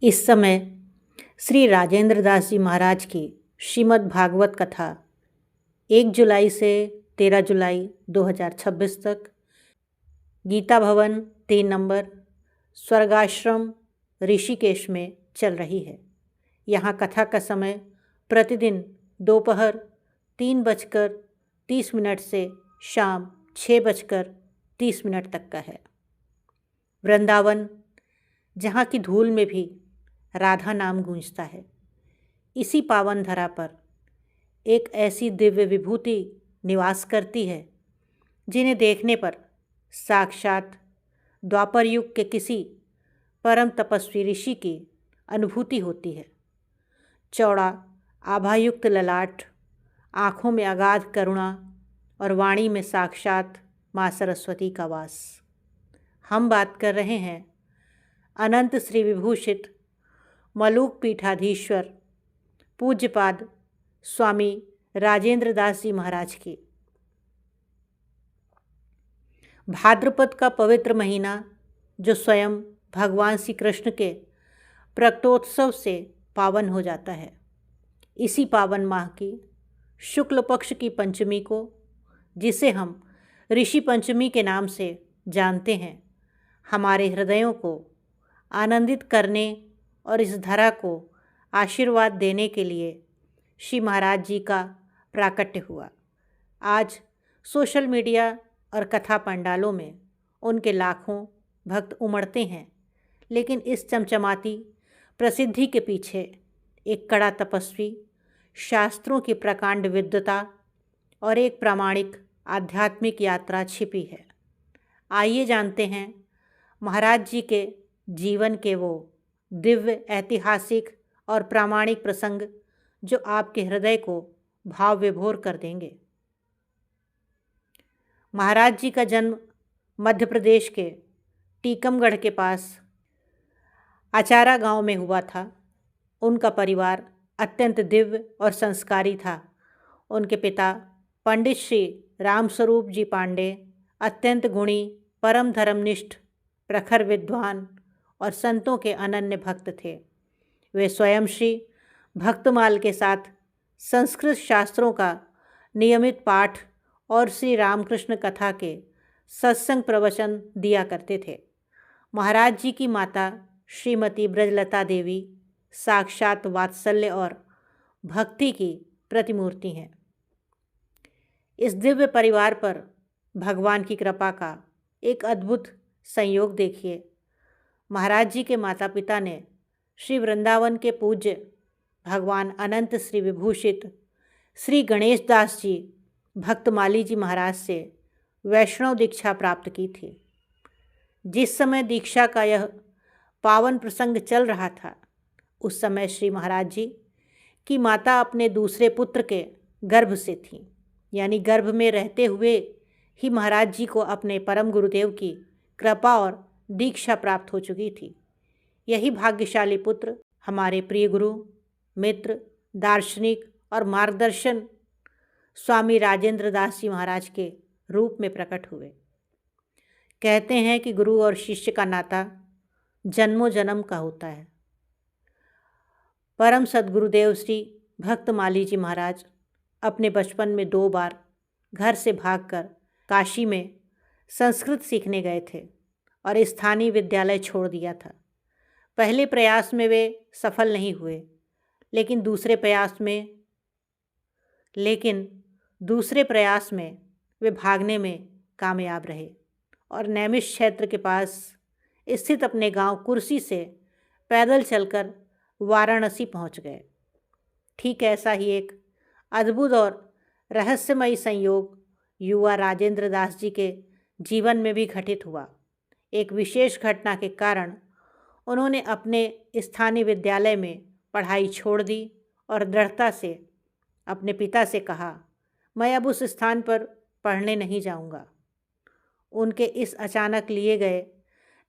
इस समय श्री राजेंद्र दास जी महाराज की श्रीमद् भागवत कथा 1 जुलाई से 13 जुलाई 2026 तक गीता भवन 3 नंबर स्वर्गाश्रम ऋषिकेश में चल रही है। यहाँ कथा का समय प्रतिदिन दोपहर 3:30 से शाम 6:30 तक का है। वृंदावन, जहाँ की धूल में भी राधा नाम गूंजता है, इसी पावन धरा पर एक ऐसी दिव्य विभूति निवास करती है जिन्हें देखने पर साक्षात द्वापर युग के किसी परम तपस्वी ऋषि की अनुभूति होती है। चौड़ा आभायुक्त ललाट, आँखों में अगाध करुणा और वाणी में साक्षात माँ सरस्वती का वास। हम बात कर रहे हैं अनंत श्री विभूषित मलूक पीठाधीश्वर पूज्यपाद स्वामी राजेंद्र दास जी महाराज की। भाद्रपद का पवित्र महीना, जो स्वयं भगवान श्री कृष्ण के प्रकटोत्सव से पावन हो जाता है, इसी पावन माह की शुक्ल पक्ष की पंचमी को, जिसे हम ऋषि पंचमी के नाम से जानते हैं, हमारे हृदयों को आनंदित करने और इस धरा को आशीर्वाद देने के लिए श्री महाराज जी का प्राकट्य हुआ। आज सोशल मीडिया और कथा पंडालों में उनके लाखों भक्त उमड़ते हैं, लेकिन इस चमचमाती प्रसिद्धि के पीछे एक कड़ा तपस्वी, शास्त्रों की प्रकांड विद्वता और एक प्रामाणिक आध्यात्मिक यात्रा छिपी है। आइए जानते हैं महाराज जी के जीवन के वो दिव्य, ऐतिहासिक और प्रामाणिक प्रसंग जो आपके हृदय को भाव विभोर कर देंगे। महाराज जी का जन्म मध्य प्रदेश के टीकमगढ़ के पास आचारा गांव में हुआ था। उनका परिवार अत्यंत दिव्य और संस्कारी था। उनके पिता पंडित श्री रामस्वरूप जी पांडे अत्यंत गुणी, परम धर्मनिष्ठ, प्रखर विद्वान और संतों के अनन्य भक्त थे। वे स्वयं श्री भक्तमाल के साथ संस्कृत शास्त्रों का नियमित पाठ और श्री रामकृष्ण कथा के सत्संग प्रवचन दिया करते थे। महाराज जी की माता श्रीमती ब्रजलता देवी साक्षात वात्सल्य और भक्ति की प्रतिमूर्ति हैं। इस दिव्य परिवार पर भगवान की कृपा का एक अद्भुत संयोग देखिए। महाराज जी के माता पिता ने श्री वृंदावन के पूज्य भगवान अनंत श्री विभूषित श्री गणेश दास जी भक्तमाली जी महाराज से वैष्णव दीक्षा प्राप्त की थी। जिस समय दीक्षा का यह पावन प्रसंग चल रहा था, उस समय श्री महाराज जी की माता अपने दूसरे पुत्र के गर्भ से थीं, यानी गर्भ में रहते हुए ही महाराज जी को अपने परम गुरुदेव की कृपा और दीक्षा प्राप्त हो चुकी थी। यही भाग्यशाली पुत्र हमारे प्रिय गुरु, मित्र, दार्शनिक और मार्गदर्शन स्वामी राजेंद्र दास जी महाराज के रूप में प्रकट हुए। कहते हैं कि गुरु और शिष्य का नाता जन्मों जन्म का होता है। परम सद्गुरुदेव श्री भक्तमाली जी महाराज अपने बचपन में 2 बार घर से भागकर काशी में संस्कृत सीखने गए थे और स्थानीय विद्यालय छोड़ दिया था। पहले प्रयास में वे सफल नहीं हुए, लेकिन दूसरे प्रयास में वे भागने में कामयाब रहे और नैमिष क्षेत्र के पास स्थित अपने गांव कुर्सी से पैदल चलकर वाराणसी पहुंच गए। ठीक ऐसा ही एक अद्भुत और रहस्यमयी संयोग युवा राजेंद्र दास जी के जीवन में भी घटित हुआ। एक विशेष घटना के कारण उन्होंने अपने स्थानीय विद्यालय में पढ़ाई छोड़ दी और दृढ़ता से अपने पिता से कहा, मैं अब उस स्थान पर पढ़ने नहीं जाऊंगा। उनके इस अचानक लिए गए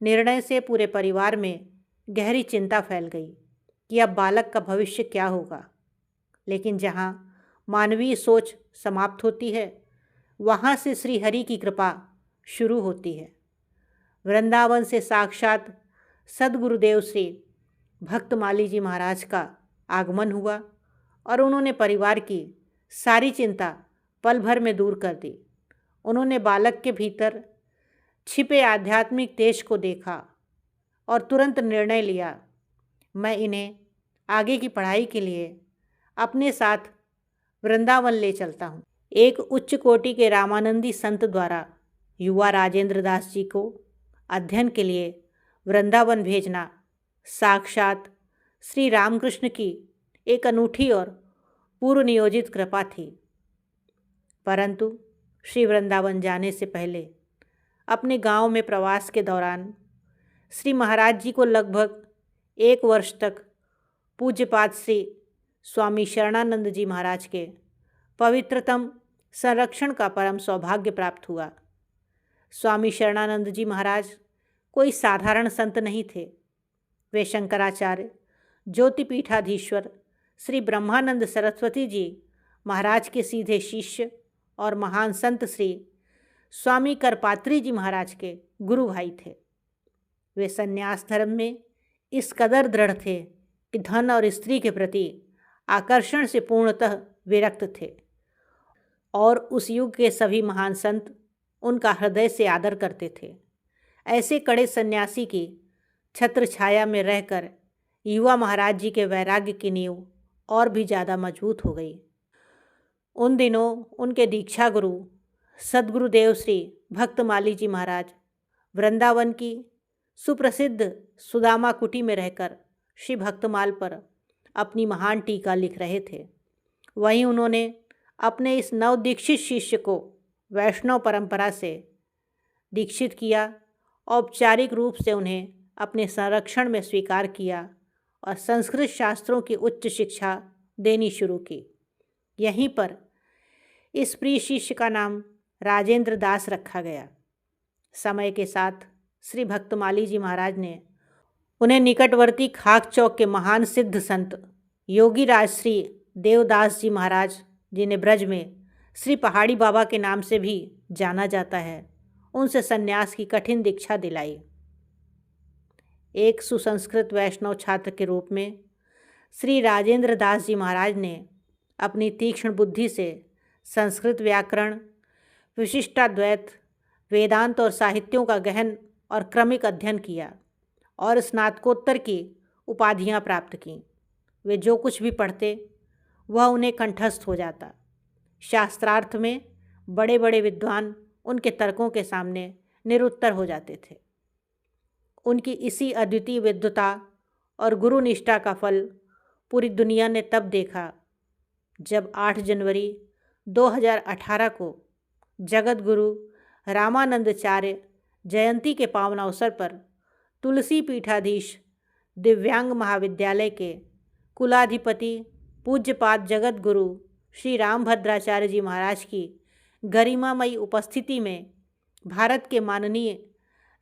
निर्णय से पूरे परिवार में गहरी चिंता फैल गई कि अब बालक का भविष्य क्या होगा। लेकिन जहाँ मानवीय सोच समाप्त होती है, वहाँ से श्री हरि की कृपा शुरू होती है। वृंदावन से साक्षात सद्गुरुदेव श्री भक्तमाली जी महाराज का आगमन हुआ और उन्होंने परिवार की सारी चिंता पल भर में दूर कर दी। उन्होंने बालक के भीतर छिपे आध्यात्मिक तेज को देखा और तुरंत निर्णय लिया, मैं इन्हें आगे की पढ़ाई के लिए अपने साथ वृंदावन ले चलता हूँ। एक उच्च कोटि के रामानंदी संत द्वारा युवा राजेंद्र दास जी को अध्ययन के लिए वृंदावन भेजना साक्षात श्री रामकृष्ण की एक अनूठी और पूर्व नियोजित कृपा थी। परंतु श्री वृंदावन जाने से पहले अपने गांव में प्रवास के दौरान श्री महाराज जी को लगभग 1 वर्ष तक पूज्यपाद श्री स्वामी शरणानंद जी महाराज के पवित्रतम संरक्षण का परम सौभाग्य प्राप्त हुआ। स्वामी शरणानंद जी महाराज कोई साधारण संत नहीं थे। वे शंकराचार्य ज्योतिपीठाधीश्वर श्री ब्रह्मानंद सरस्वती जी महाराज के सीधे शिष्य और महान संत श्री स्वामी करपात्री जी महाराज के गुरु भाई थे। वे संन्यास धर्म में इस कदर दृढ़ थे कि धन और स्त्री के प्रति आकर्षण से पूर्णतः विरक्त थे और उस युग के सभी महान संत उनका हृदय से आदर करते थे। ऐसे कड़े सन्यासी की छत्र छाया में रहकर युवा महाराज जी के वैराग्य की नींव और भी ज़्यादा मजबूत हो गई। उन दिनों उनके दीक्षा गुरु सद्गुरुदेव श्री भक्तमाली जी महाराज वृंदावन की सुप्रसिद्ध सुदामा कुटी में रहकर श्री भक्तमाल पर अपनी महान टीका लिख रहे थे। वहीं उन्होंने अपने इस नवदीक्षित शिष्य को वैष्णव परंपरा से दीक्षित किया, औपचारिक रूप से उन्हें अपने संरक्षण में स्वीकार किया और संस्कृत शास्त्रों की उच्च शिक्षा देनी शुरू की। यहीं पर इस प्रिय शिष्य का नाम राजेंद्र दास रखा गया। समय के साथ श्री भक्तमाली जी महाराज ने उन्हें निकटवर्ती खाक चौक के महान सिद्ध संत योगी राज श्री देवदास जी महाराज, जिन्हें ब्रज में श्री पहाड़ी बाबा के नाम से भी जाना जाता है, उनसे सन्यास की कठिन दीक्षा दिलाई। एक सुसंस्कृत वैष्णव छात्र के रूप में श्री राजेंद्र दास जी महाराज ने अपनी तीक्ष्ण बुद्धि से संस्कृत व्याकरण, विशिष्टाद्वैत, वेदांत और साहित्यों का गहन और क्रमिक अध्ययन किया और स्नातकोत्तर की उपाधियां प्राप्त कीं। वे जो कुछ भी पढ़ते वह उन्हें कंठस्थ हो जाता। शास्त्रार्थ में बड़े बड़े विद्वान उनके तर्कों के सामने निरुत्तर हो जाते थे। उनकी इसी अद्वितीय विद्वता और गुरुनिष्ठा का फल पूरी दुनिया ने तब देखा जब 8 जनवरी 2018 को जगत गुरु रामानंदाचार्य जयंती के पावन अवसर पर तुलसी पीठाधीश दिव्यांग महाविद्यालय के कुलाधिपति पूज्यपाद जगत गुरु श्री रामभद्राचार्य जी महाराज की गरिमामयी उपस्थिति में भारत के माननीय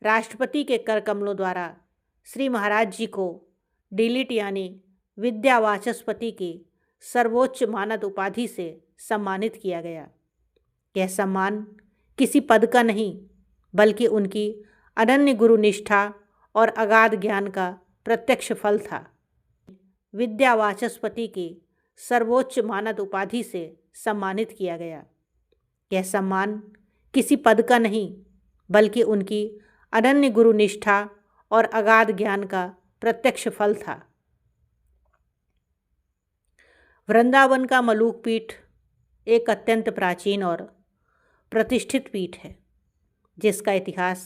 राष्ट्रपति के कर कमलों द्वारा श्री महाराज जी को डीलिट यानी विद्यावाचस्पति की सर्वोच्च मानद उपाधि से सम्मानित किया गया। यह सम्मान किसी पद का नहीं बल्कि उनकी अनन्य गुरु निष्ठा और अगाध ज्ञान का प्रत्यक्ष फल था। विद्यावाचस्पति की सर्वोच्च मानद उपाधि से सम्मानित किया गया। यह सम्मान किसी पद का नहीं बल्कि उनकी अनन्य गुरु निष्ठा और अगाध ज्ञान का प्रत्यक्ष फल था। वृंदावन का मलूक पीठ एक अत्यंत प्राचीन और प्रतिष्ठित पीठ है, जिसका इतिहास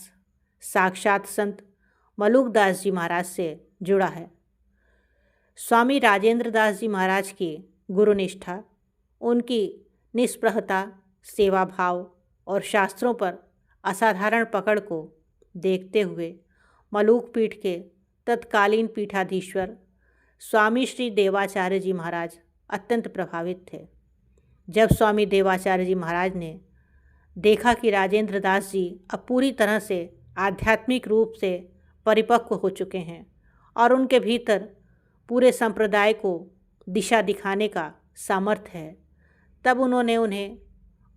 साक्षात संत मलूक दास जी महाराज से जुड़ा है। स्वामी राजेंद्र दास जी महाराज की गुरुनिष्ठा, उनकी निष्प्रहता, सेवा भाव और शास्त्रों पर असाधारण पकड़ को देखते हुए मलूक पीठ के तत्कालीन पीठाधीश्वर स्वामी श्री देवाचार्य जी महाराज अत्यंत प्रभावित थे। जब स्वामी देवाचार्य जी महाराज ने देखा कि राजेंद्र दास जी अब पूरी तरह से आध्यात्मिक रूप से परिपक्व हो चुके हैं और उनके भीतर पूरे संप्रदाय को दिशा दिखाने का सामर्थ्य है, तब उन्होंने उन्हें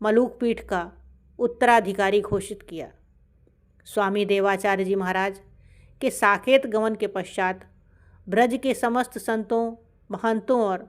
मलूक पीठ का उत्तराधिकारी घोषित किया। स्वामी देवाचार्य जी महाराज के साकेत गमन के पश्चात ब्रज के समस्त संतों, महंतों और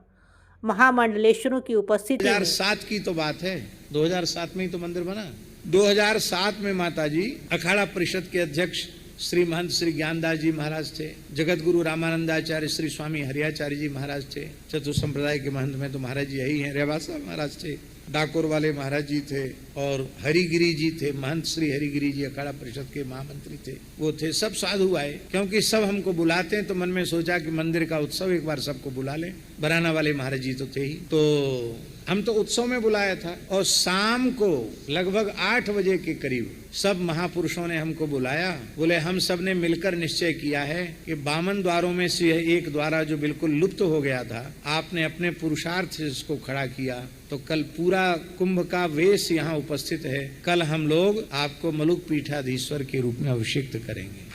महामंडलेश्वरों की उपस्थिति में 2007 की तो बात है, 2007 में ही तो मंदिर बना। 2007 में माता जी अखाड़ा परिषद के अध्यक्ष श्री महंत श्री ज्ञानदास जी महाराज थे, जगत गुरु रामानंदाचार्य श्री स्वामी हरियाचार्य जी महाराज थे, चतुर संप्रदाय के महंत में तो महाराज जी यही हैं, रेवासा महाराज थे, डाकोर वाले महाराज जी थे, और हरिगिरी जी थे, महंत श्री हरिगिरी जी अखाड़ा परिषद के महामंत्री थे, वो थे। सब साधु आए, क्योंकि सब हमको बुलाते हैं, तो मन में सोचा कि मंदिर का उत्सव एक बार सबको बुला लें। बराना वाले महाराज जी तो थे ही, तो हम तो उत्सव में बुलाया था। और शाम को लगभग 8 बजे के करीब सब महापुरुषों ने हमको बुलाया। बोले हम सब ने मिलकर निश्चय किया है कि 52 द्वारों में से एक द्वारा जो बिल्कुल लुप्त हो गया था, आपने अपने पुरुषार्थ से इसको खड़ा किया, तो कल पूरा कुंभ का वेश यहाँ उपस्थित है। कल हम लोग आपको मलुक पीठाधीश्वर के रूप में अभिषिक्त करेंगे।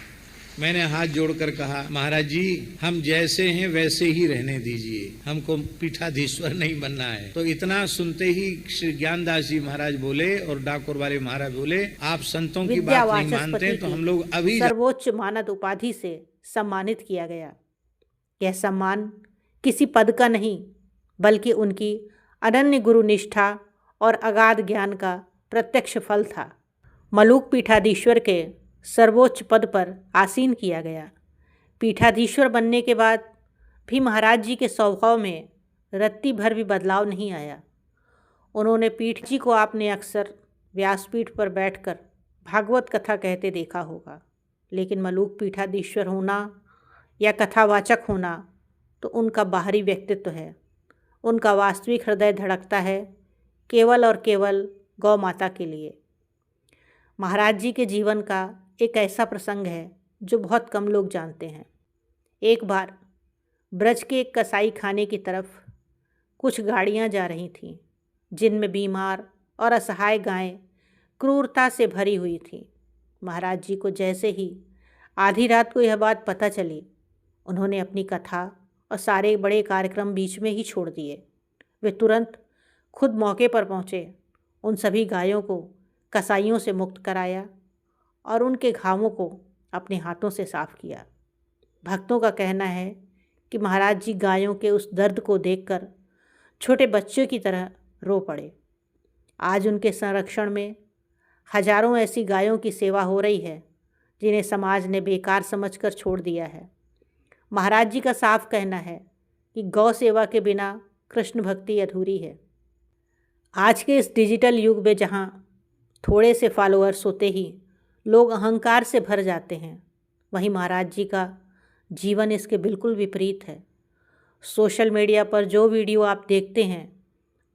मैंने हाथ जोड़कर कहा, महाराज जी हम जैसे हैं वैसे ही रहने दीजिए, हमको पीठाधीश्वर नहीं बनना है। तो इतना सुनते ही श्री ज्ञानदास जी महाराज बोले और डाकोर वाले महाराज बोले, आप संतों की बात नहीं मानते तो हम लोग अभी सर्वोच्च मानद उपाधि से सम्मानित किया गया। यह सम्मान किसी पद का नहीं, बल्कि उनकी अनन्य गुरु निष्ठा और अगाध ज्ञान का प्रत्यक्ष फल था। मलुक पीठाधीश्वर के सर्वोच्च पद पर आसीन किया गया। पीठाधीश्वर बनने के बाद भी महाराज जी के स्वभाव में रत्ती भर भी बदलाव नहीं आया। उन्होंने पीठ जी को आपने अक्सर व्यासपीठ पर बैठकर भागवत कथा कहते देखा होगा, लेकिन मलुक पीठाधीश्वर होना या कथावाचक होना तो उनका बाहरी व्यक्तित्व है। उनका वास्तविक हृदय धड़कता है केवल और केवल गौ माता के लिए। महाराज जी के जीवन का एक ऐसा प्रसंग है जो बहुत कम लोग जानते हैं। एक बार ब्रज के एक कसाई खाने की तरफ कुछ गाड़ियां जा रही थीं, जिनमें बीमार और असहाय गायें क्रूरता से भरी हुई थीं। महाराज जी को जैसे ही आधी रात को यह बात पता चली, उन्होंने अपनी कथा और सारे बड़े कार्यक्रम बीच में ही छोड़ दिए। वे तुरंत खुद मौके पर पहुँचे, उन सभी गायों को कसाईयों से मुक्त कराया और उनके घावों को अपने हाथों से साफ किया। भक्तों का कहना है कि महाराज जी गायों के उस दर्द को देखकर छोटे बच्चों की तरह रो पड़े। आज उनके संरक्षण में हजारों ऐसी गायों की सेवा हो रही है जिन्हें समाज ने बेकार समझकर छोड़ दिया है। महाराज जी का साफ कहना है कि गौ सेवा के बिना कृष्ण भक्ति अधूरी है। आज के इस डिजिटल युग में जहाँ थोड़े से फॉलोअर्स होते ही लोग अहंकार से भर जाते हैं, वहीं महाराज जी का जीवन इसके बिल्कुल विपरीत है। सोशल मीडिया पर जो वीडियो आप देखते हैं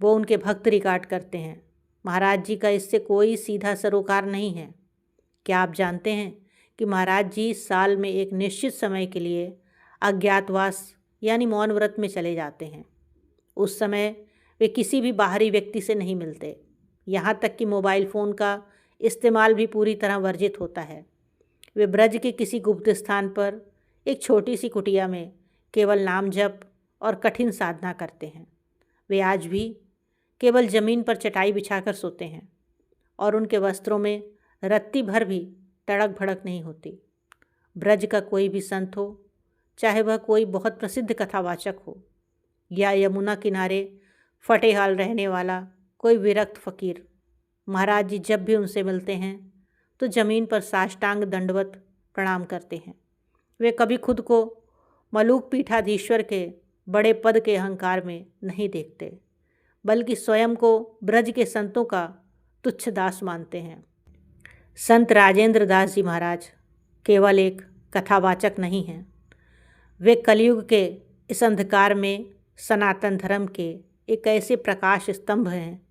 वो उनके भक्त रिकॉर्ड करते हैं। महाराज जी का इससे कोई सीधा सरोकार नहीं है। क्या आप जानते हैं कि महाराज जी साल में एक निश्चित समय के लिए अज्ञातवास यानी मौन व्रत में चले जाते हैं। उस समय वे किसी भी बाहरी व्यक्ति से नहीं मिलते, यहाँ तक कि मोबाइल फ़ोन का इस्तेमाल भी पूरी तरह वर्जित होता है। वे ब्रज के किसी गुप्त स्थान पर एक छोटी सी कुटिया में केवल नाम जप और कठिन साधना करते हैं। वे आज भी केवल ज़मीन पर चटाई बिछाकर सोते हैं और उनके वस्त्रों में रत्ती भर भी तड़क भड़क नहीं होती। ब्रज का कोई भी संत हो, चाहे वह कोई बहुत प्रसिद्ध कथावाचक हो या यमुना किनारे फटेहाल रहने वाला कोई विरक्त फ़कीर, महाराज जी जब भी उनसे मिलते हैं तो ज़मीन पर साष्टांग दंडवत प्रणाम करते हैं। वे कभी खुद को मलुक पीठाधीश्वर के बड़े पद के अहंकार में नहीं देखते, बल्कि स्वयं को ब्रज के संतों का तुच्छ दास मानते हैं। संत राजेंद्र दास जी महाराज केवल एक कथावाचक नहीं हैं, वे कलयुग के इस अंधकार में सनातन धर्म के एक ऐसे प्रकाश स्तंभ हैं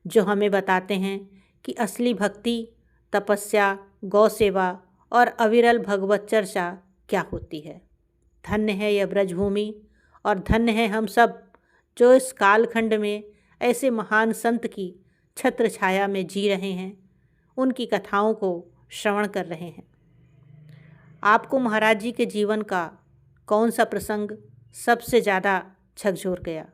जो हमें बताते हैं कि असली भक्ति, तपस्या, गौ सेवा और अविरल भगवत चर्चा क्या होती है। धन्य है यह ब्रजभूमि और धन्य है हम सब जो इस कालखंड में ऐसे महान संत की छत्र छाया में जी रहे हैं, उनकी कथाओं को श्रवण कर रहे हैं। आपको महाराज जी के जीवन का कौन सा प्रसंग सबसे ज़्यादा झकझोर गया?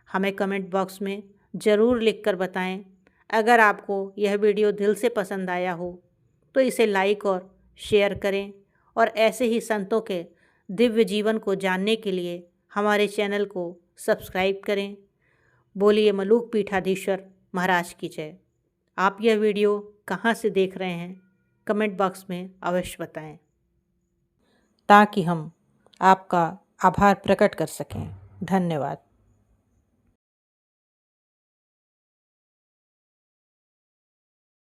हमें कमेंट बॉक्स में ज़रूर लिखकर बताएं। अगर आपको यह वीडियो दिल से पसंद आया हो तो इसे लाइक और शेयर करें और ऐसे ही संतों के दिव्य जीवन को जानने के लिए हमारे चैनल को सब्सक्राइब करें। बोलिए मलूक पीठाधीश्वर महाराज की जय। आप यह वीडियो कहाँ से देख रहे हैं कमेंट बॉक्स में अवश्य बताएं, ताकि हम आपका आभार प्रकट कर सकें। धन्यवाद।